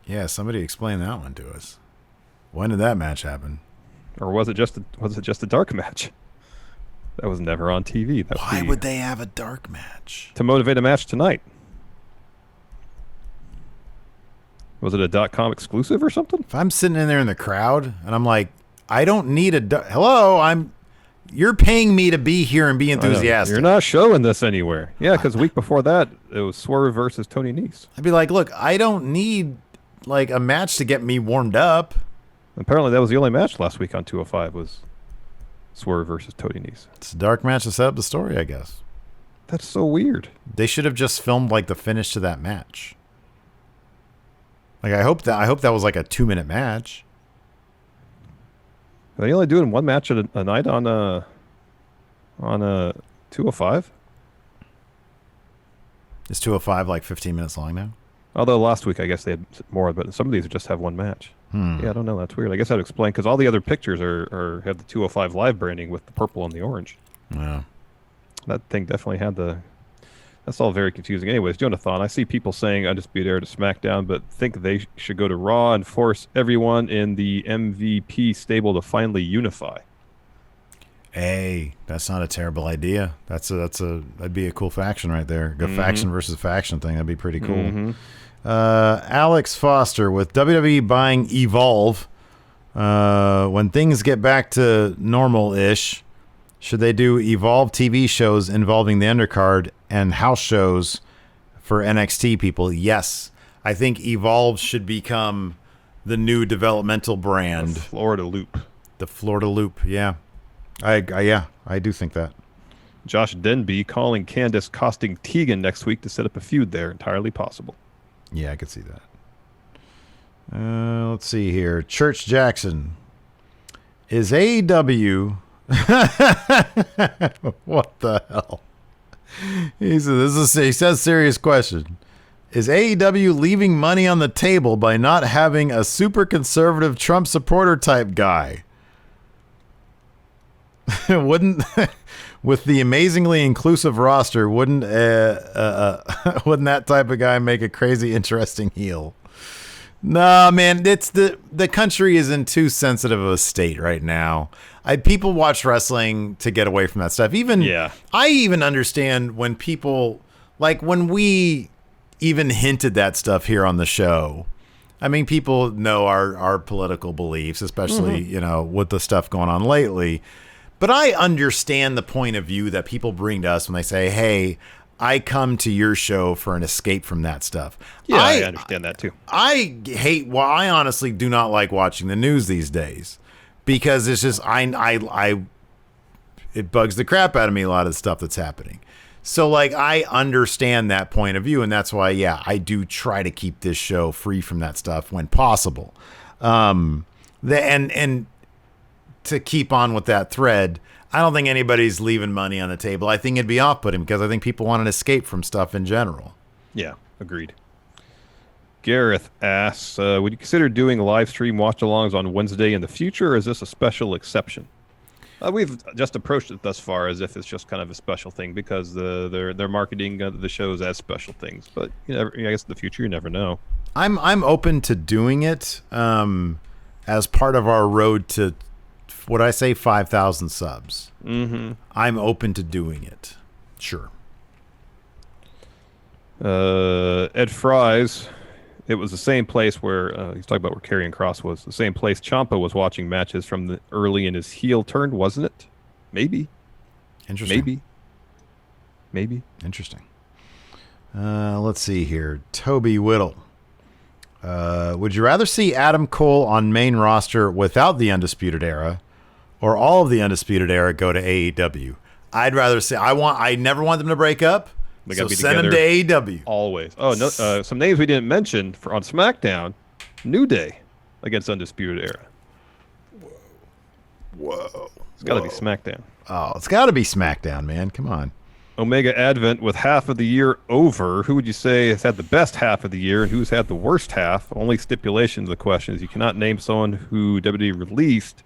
Yeah, somebody explain that one to us. When did that match happen? Or was it just a dark match? That was never on TV. Why would they have a dark match? To motivate a match tonight. Was it a .com exclusive or something? If I'm sitting in there in the crowd and I'm like, I don't need you're paying me to be here and be enthusiastic. You're not showing this anywhere. Yeah, because week before that, it was Swerve versus Tony Nese. I'd be like, look, I don't need like a match to get me warmed up. Apparently, that was the only match last week on 205 was Swerve versus Tony Nese. It's a dark match to set up the story, I guess. That's so weird. They should have just filmed like the finish to that match. Like I hope that was like a 2-minute match. Are they only doing one match a night on a 205? Is 205 like 15 minutes long now? Although last week I guess they had more, but some of these just have one match. Yeah, I don't know. That's weird. I guess I'd explain because all the other pictures have the 205 live branding with the purple and the orange. Yeah, that thing definitely had the. That's all very confusing. Anyways, Jonathan, I see people saying Undisputed Era to SmackDown, but think they should go to Raw and force everyone in the MVP stable to finally unify. Hey, that's not a terrible idea. That'd be a cool faction right there. A faction versus faction thing. That'd be pretty cool. Mm-hmm. Alex Foster with WWE buying Evolve. When things get back to normal-ish, should they do Evolve TV shows involving the undercard and house shows for NXT people? Yes. I think Evolve should become the new developmental brand. The Florida Loop. The Florida Loop, yeah. I do think that. Josh Denby calling Candice costing Tegan next week to set up a feud there. Entirely possible. Yeah, I could see that. Let's see here. Church Jackson. Is AEW... What the hell? He says serious question. Is AEW leaving money on the table by not having a super conservative Trump supporter type guy? Wouldn't with the amazingly inclusive roster, wouldn't that type of guy make a crazy interesting heel? No, man, it's the country is in too sensitive of a state right now. People watch wrestling to get away from that stuff. I even understand when people, like when we even hinted that stuff here on the show. I mean, people know our political beliefs, especially, with the stuff going on lately. But I understand the point of view that people bring to us when they say, hey, I come to your show for an escape from that stuff. Yeah, I understand that too. I honestly do not like watching the news these days because it's just, it bugs the crap out of me, a lot of the stuff that's happening. So like, I understand that point of view. And that's why, I do try to keep this show free from that stuff when possible. And to keep on with that thread, I don't think anybody's leaving money on the table. I think it'd be off-putting because I think people want an escape from stuff in general. Yeah, agreed. Gareth asks, would you consider doing live stream watch-alongs on Wednesday in the future, or is this a special exception? We've just approached it thus far as if it's just kind of a special thing because they're marketing the shows as special things. But I guess in the future, you never know. I'm open to doing it as part of our road to, what I say, 5,000 subs. Mm-hmm. I'm open to doing it. Sure. Ed Fries, it was the same place where he's talking about where Karrion Kross was. The same place Ciampa was watching matches from the early in his heel turn, wasn't it? Maybe. Interesting. Maybe. Interesting. Let's see here. Toby Whittle. Would you rather see Adam Cole on main roster without the Undisputed Era, or all of the Undisputed Era go to AEW? I'd rather say I never want them to break up. They so gotta be send them to AEW. Always. Oh no! Some names we didn't mention on SmackDown. New Day against Undisputed Era. Whoa! It's got to be SmackDown. Oh, it's got to be SmackDown, man. Come on. Omega Advent with half of the year over. Who would you say has had the best half of the year, and who's had the worst half? Only stipulation to the question is you cannot name someone who WWE released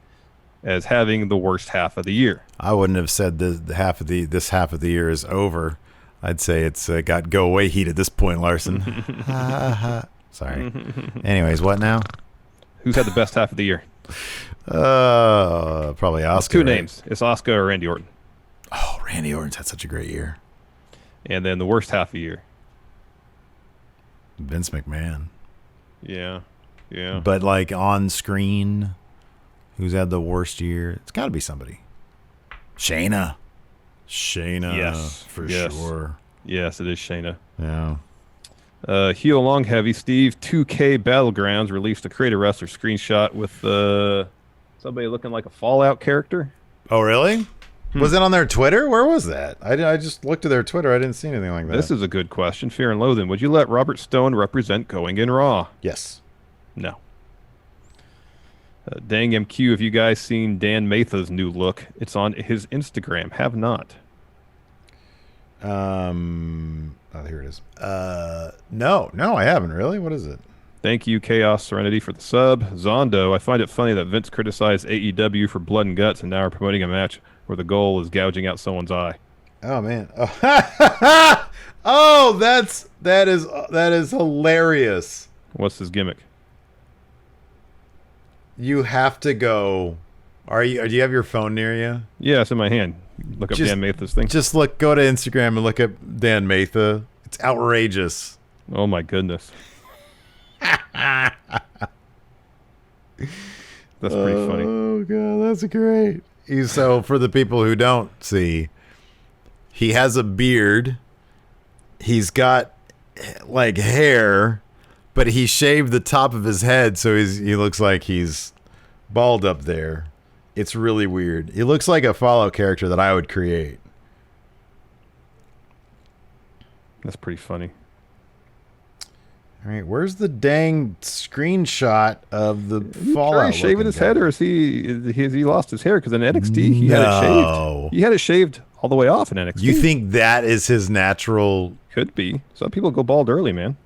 as having the worst half of the year. I wouldn't have said this half of the year is over. I'd say it's got go away heat at this point, Larson. Sorry. Anyways, what now? Who's had the best half of the year? Probably Oscar. It's two right? names. It's Oscar or Randy Orton. Oh, Randy Orton's had such a great year. And then the worst half of the year. Vince McMahon. Yeah. But like on screen, who's had the worst year? It's got to be somebody. Shayna, Yes. for Yes. sure. Yes, it is Shayna. Yeah. Heel long heavy Steve 2K Battlegrounds released a Creator Wrestler screenshot with somebody looking like a Fallout character. Oh, really? Was it on their Twitter? Where was that? I just looked at their Twitter. I didn't see anything like that. This is a good question. Fear and Loathing. Would you let Robert Stone represent Going in Raw? Yes. No. Dang MQ, have you guys seen Dan Matha's new look? It's on his Instagram. Have not. Oh, here it is. No, I haven't really. What is it? Thank you, Chaos Serenity, for the sub. Zondo, I find it funny that Vince criticized AEW for blood and guts and now are promoting a match where the goal is gouging out someone's eye. Oh man. Oh, oh that is hilarious. What's his gimmick? You have to go. Do you have your phone near you? Yeah, it's in my hand. Look up Dan Matha's thing. Just go to Instagram and look up Dan Matha. It's outrageous. Oh my goodness. That's pretty funny. Oh god, that's great. So for the people who don't see, he has a beard. He's got like hair, but he shaved the top of his head, so he looks like he's bald up there. It's really weird. He looks like a Fallout character that I would create. That's pretty funny. All right, where's the dang screenshot of the Fallout? Is he shaving his head, or has he lost his hair? Because in NXT he had it shaved. He had it shaved all the way off in NXT. You think that is his natural? Could be. Some people go bald early, man.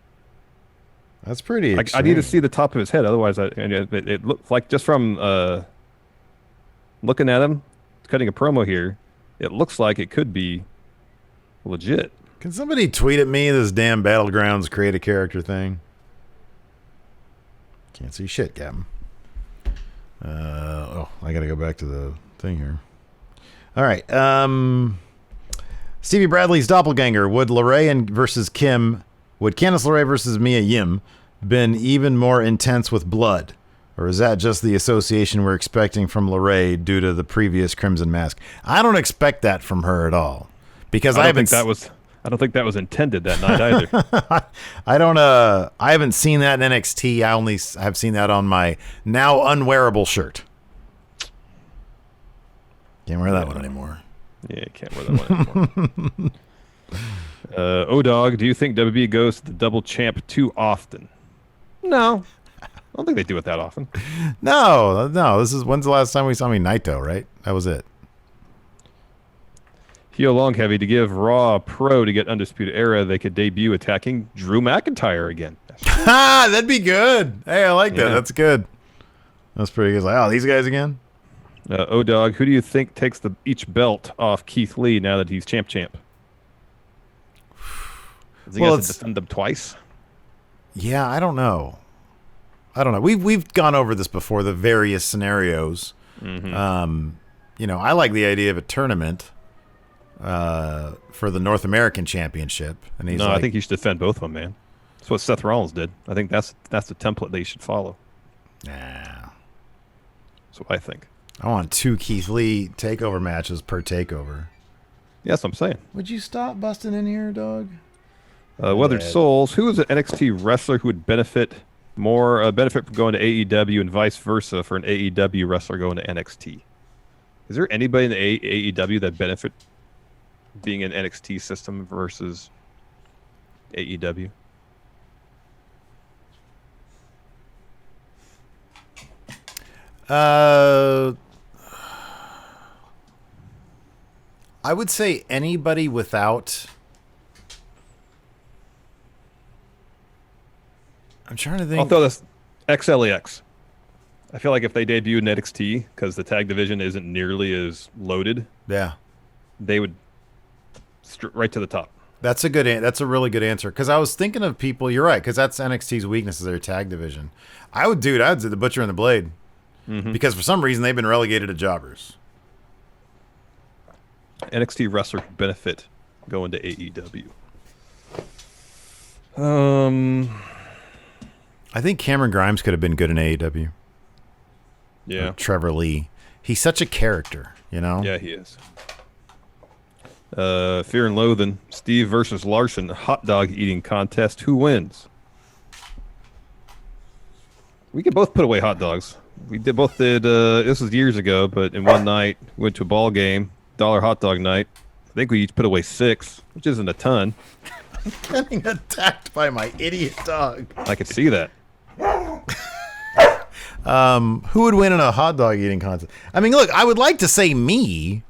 That's pretty. I need to see the top of his head, otherwise, it looks like just from looking at him, cutting a promo here, it looks like it could be legit. Can somebody tweet at me this damn Battlegrounds create a character thing? Can't see shit, Captain. I got to go back to the thing here. All right. Stevie Bradley's doppelganger. Would Larae versus Kim, would Candice LeRae versus Mia Yim been even more intense with blood? Or is that just the association we're expecting from Larae due to the previous Crimson Mask? I don't expect that from her at all. Because I don't think that was intended that night either. I haven't seen that in NXT. I only have seen that on my now unwearable shirt. Can't wear that one anymore. Yeah, can't wear that one anymore. O-Dog, do you think WB goes to the double champ too often? No. I don't think they do it that often. No. When's the last time we saw Naito, right? That was it. Heel long heavy to give Raw a pro to get Undisputed Era. They could debut attacking Drew McIntyre again. That'd be good. Hey, I like that. That's good. That's pretty good. Like, oh, these guys again? O-Dog, who do you think takes each belt off Keith Lee now that he's champ? Does he have to defend them twice? Yeah, I don't know. We've gone over this before, the various scenarios. Mm-hmm. I like the idea of a tournament for the North American Championship. And I think you should defend both of them, man. That's what Seth Rollins did. I think that's the template they should follow. Nah. That's what I think. I want 2 Keith Lee takeover matches per takeover. Yeah, that's what I'm saying. Would you stop busting in here, dog? Weathered Souls, who is an NXT wrestler who would benefit from going to AEW and vice versa for an AEW wrestler going to NXT? Is there anybody in the AEW that benefit being an NXT system versus AEW? I would say anybody without. I'm trying to think. I'll throw this XLEX. I feel like if they debuted in NXT, because the tag division isn't nearly as loaded, Yeah. they would right to the top. That's a really good answer. Because I was thinking of people. You're right. Because that's NXT's weakness is their tag division. I'd do the Butcher and the Blade. Because for some reason they've been relegated to jobbers. NXT wrestler benefit going to AEW. I think Cameron Grimes could have been good in AEW. Yeah. Or Trevor Lee. He's such a character, you know? Yeah, he is. Fear and Loathing. Steve versus Larson. Hot dog eating contest. Who wins? We could both put away hot dogs. We both did. This was years ago, but in one night, we went to a ball game. $1 hot dog night. I think we each put away 6, which isn't a ton. Getting attacked by my idiot dog. I could see that. Who would win in a hot dog eating contest? I mean, look, I would like to say me,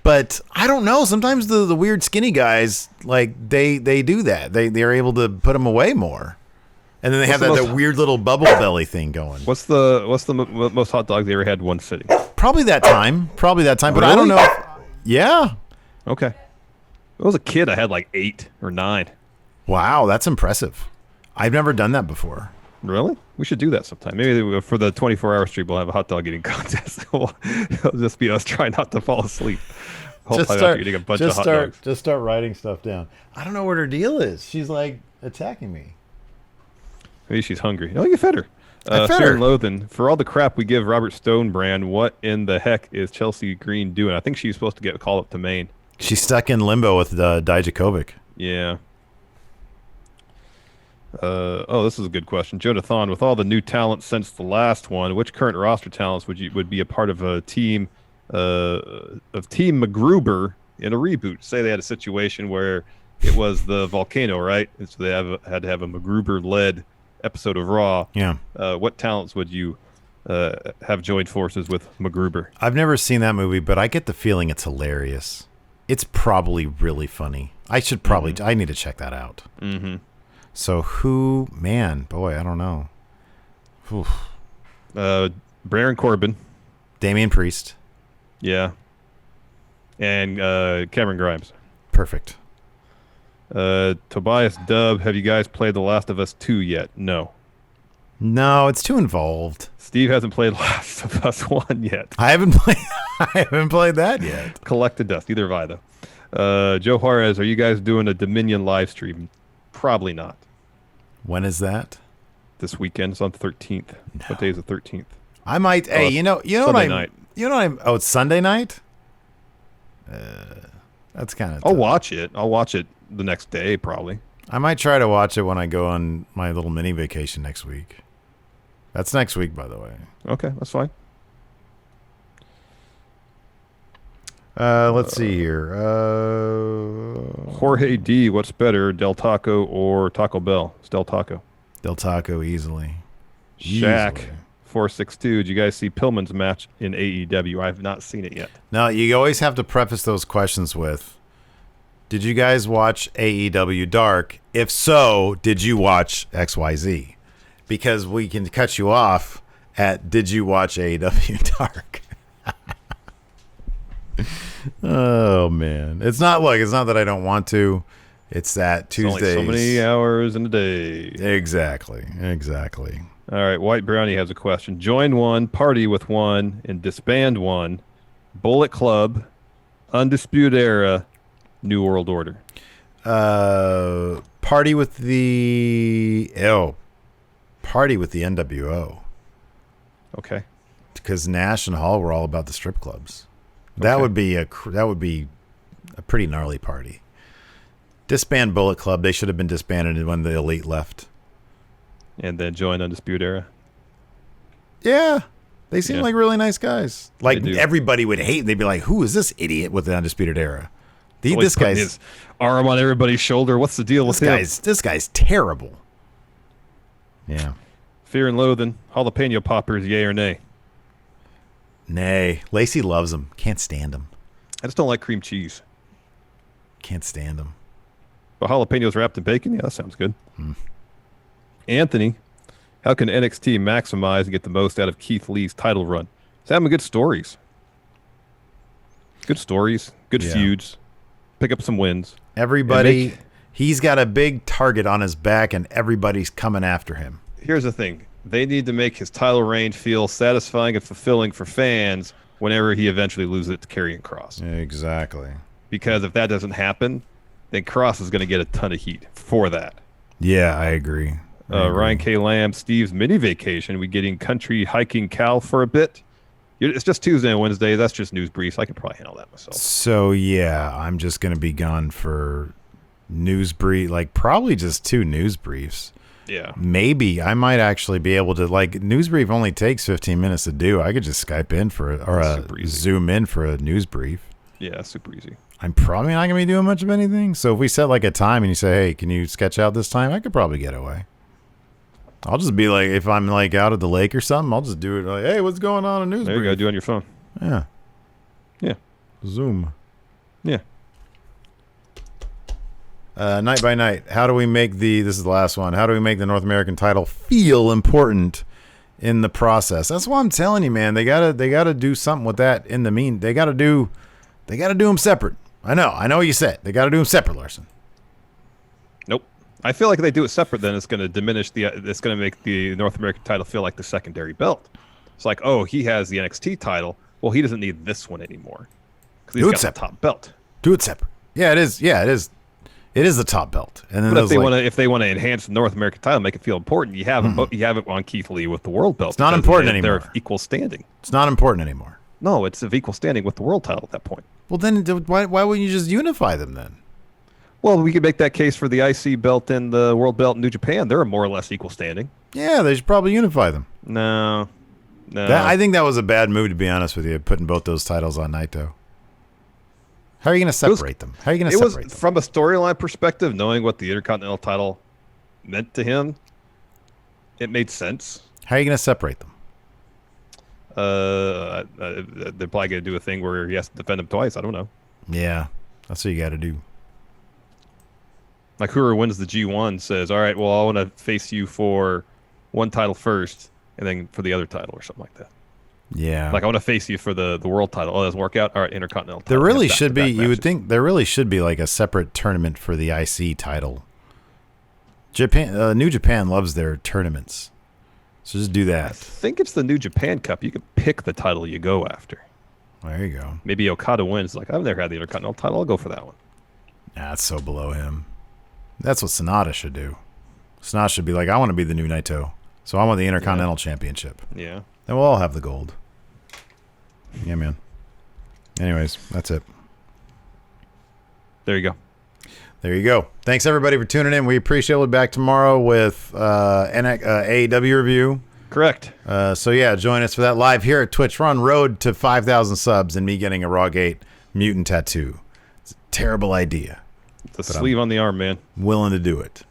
but I don't know. Sometimes the weird skinny guys, like they do that. They're able to put them away more, and then they have that weird little bubble belly thing going. What's the most hot dogs they ever had in one sitting? Probably that time. But Really? I don't know. Yeah. Okay. When I was a kid, I had like 8 or 9. Wow, that's impressive. I've never done that before. Really? We should do that sometime. Maybe for the 24-hour stream, we'll have a hot dog eating contest. It'll just be us trying not to fall asleep. After eating a bunch of hot dogs. Just start writing stuff down. I don't know what her deal is. She's like attacking me. Maybe she's hungry. Oh, you fed her. I fed Fear her. and Loathing. For all the crap we give Robert Stone brand, what in the heck is Chelsea Green doing? I think she's supposed to get called up to Maine. She's stuck in limbo with Dijakovic. Yeah. This is a good question. Jonathan, with all the new talent since the last one, which current roster talents would be a part of a team of Team MacGruber in a reboot? Say they had a situation where it was the volcano, right? And so they had to have a MacGruber-led episode of Raw. Yeah. What talents would you have joined forces with MacGruber? I've never seen that movie, but I get the feeling it's hilarious. It's probably really funny. I need to check that out. Mm-hmm. So boy, I don't know. Oof. Baron Corbin. Damian Priest. Yeah. And Cameron Grimes. Perfect. Tobias Dub, have you guys played The Last of Us 2 yet? No. No, it's too involved. Steve hasn't played Last of Us 1 yet. I haven't played that yet. Collected dust. Neither have I, though. Joe Juarez, are you guys doing a Dominion live stream? Probably not. When is that? This weekend. It's on the 13th. No. What day is the 13th? I might. Hey, you know Sunday what night. Oh, it's Sunday night. That's kind of. I'll watch it. I'll watch it the next day, probably. I might try to watch it when I go on my little mini vacation next week. That's next week, by the way. Okay, that's fine. Let's see here. Jorge D, what's better, Del Taco or Taco Bell? It's Del Taco. Del Taco easily. Shaq Easily. 462. Did you guys see Pillman's match in AEW? I have not seen it yet. Now, you always have to preface those questions with, did you guys watch AEW Dark? If so, did you watch XYZ? Because we can cut you off at, did you watch AEW Dark? Oh, man. It's not that I don't want to. It's that Tuesdays. Only so many hours in a day. Exactly. All right, White Brownie has a question. Join one, party with one, and disband one. Bullet Club, Undisputed Era, New World Order. Party with the NWO. Okay. Because Nash and Hall were all about the strip clubs. That would be a pretty gnarly party. Disband Bullet Club. They should have been disbanded when the Elite left. And then join Undisputed Era. Yeah. They seem like really nice guys. Like do. everybody would hate. They'd be like, who is this idiot with the Undisputed Era? This guy's his arm on everybody's shoulder. What's the deal with him? This guy's terrible. Yeah. Fear and Loathing, jalapeno poppers, yay or nay? Nay. Lacey loves them. Can't stand them. I just don't like cream cheese. Can't stand them. But jalapenos wrapped in bacon? Yeah, that sounds good. Anthony, How can NXT maximize and get the most out of Keith Lee's title run? He's having good stories. Good stories. Good feuds. Pick up some wins. Everybody, he's got a big target on his back, and everybody's coming after him. Here's the thing. They need to make his title reign feel satisfying and fulfilling for fans whenever he eventually loses it to Karrion Kross. Exactly. Because if that doesn't happen, then Kross is going to get a ton of heat for that. Yeah, I agree. Ryan K. Lamb, Steve's mini vacation. We getting country hiking Cal for a bit. It's just Tuesday and Wednesday. That's just news briefs. I can probably handle that myself. So, yeah, I'm just going to be gone for news brief, like probably just 2 news briefs. Yeah. Maybe I might actually be able to, like, news brief only takes 15 minutes to do. I could just Skype in Zoom in for a news brief. Yeah, super easy. I'm probably not going to be doing much of anything. So if we set like a time and you say, hey, can you sketch out this time? I could probably get away. I'll just be like, if I'm like out at the lake or something, I'll just do it like, hey, what's going on in news There brief? you go, do it on your phone. Yeah. Yeah. Zoom. Yeah. Night by night, how do we make this is the last one, how do we make the North American title feel important in the process? That's what I'm telling you, man. They gotta do something with that in the they gotta do them separate. I know what you said. They gotta do them separate, Larson. Nope. I feel like if they do it separate, then it's going to diminish it's going to make the North American title feel like the secondary belt. It's like, oh, he has the NXT title. Well, he doesn't need this one anymore because he's got the top belt. Do it separate. Yeah, it is. Yeah, it is. It is the top belt. And then but if they want to enhance the North American title, make it feel important, you have it on Keith Lee with the world belt. It's not important anymore. They're equal standing. It's not important anymore. No, it's of equal standing with the world title at that point. Well, then why wouldn't you just unify them then? Well, we could make that case for the IC belt and the world belt in New Japan. They're more or less equal standing. Yeah, they should probably unify them. No. I think that was a bad move, to be honest with you, putting both those titles on Naito. How are you going to separate them? How are you going to separate them? From a storyline perspective, knowing what the Intercontinental title meant to him, it made sense. How are you going to separate them? They're probably going to do a thing where he has to defend them twice. I don't know. Yeah, that's what you got to do. Like whoever wins the G1 says, all right, well, I want to face you for one title first and then for the other title or something like that. Yeah. Like I want to face you for the world title. Oh, that doesn't work out. All right, Intercontinental title. There really should be, you would think, there really should be like a separate tournament for the IC title. New Japan loves their tournaments. So just do that. I think it's the New Japan Cup. You can pick the title you go after. There you go. Maybe Okada wins. Like, I've never had the Intercontinental title. I'll go for that one. Nah, that's so below him. That's what Sonata should do. Sonata should be like, I want to be the new Naito. So I want the Intercontinental Championship. Yeah. Then we'll all have the gold. Yeah, man. Anyways, that's it. There you go. There you go. Thanks, everybody, for tuning in. We appreciate it. We'll be back tomorrow with AEW review. Correct. So, yeah, join us for that live here at Twitch. We're on road to 5,000 subs and me getting a Rawgate mutant tattoo. It's a terrible idea. The sleeve on the arm, man. Willing to do it.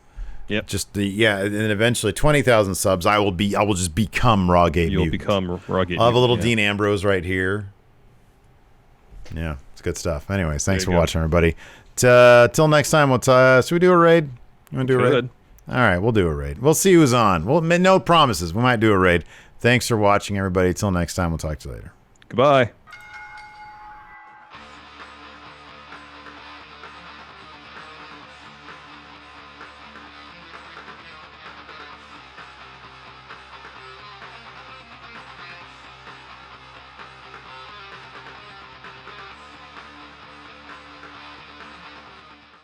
Yep. And eventually 20,000 subs. I will just become Rawgate. You'll mutant. become Rawgate. I'll have a little Dean Ambrose right here. Yeah, it's good stuff. Anyways, thanks for watching, everybody. Till next time, should we do a raid? You want to do a raid? All right, we'll do a raid. We'll see who's on. No promises. We might do a raid. Thanks for watching, everybody. Till next time, we'll talk to you later. Goodbye.